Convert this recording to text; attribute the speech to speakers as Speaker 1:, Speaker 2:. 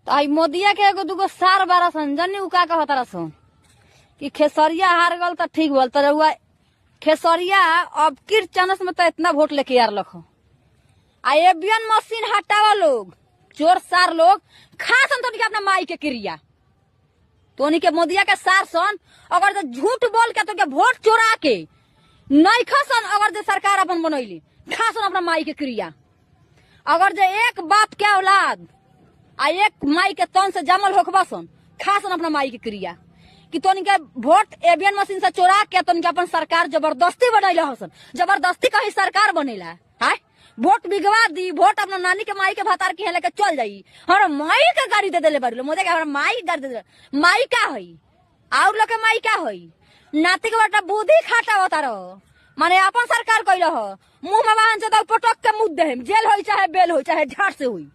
Speaker 1: तो आई मोदिया के एगो दूगो सार बारा सन जनी उका कहता रसन कि खेसरिया हार गल तो ठीक बोल तो रहुआ खेसरिया अब किर चानस में तो इतना वोट लेके यार लखो आ एबियन मशीन हटावा लोग चोर सार लोग खासन तो अपना माई के क्रिया तो के मोदिया के सार सन अगर जो झूठ बोल के तो के वोट चोरा के नहीं खसन अगर जो सरकार अपन बनैली खासन अपना माई के क्रिया अगर जो एक बाप के औलाद आ एक माई के तन से जमल होखबसन खासन अपना माई के क्रिया कि तो के वोट एबियन मशीन से चोरा के तो अपन सरकार जबरदस्ती बनैला हसन जबरदस्ती कहीं सरकार बनेला है वोट बिगवा दी वोट अपना नानी के माई के भतार के लेके चल जाई हमारा माई के गाड़ी दे देले बारी मोदे के हमारा माई गाड़ी दे दे माई का हई और लोग के माई का हई नाती के बेटा बुद्धि खाता होता रहो माने अपन सरकार कइल हो मुंह में वाहन से तो पटक के मुद्दे जेल होई चाहे बेल होई चाहे झाट से हुई।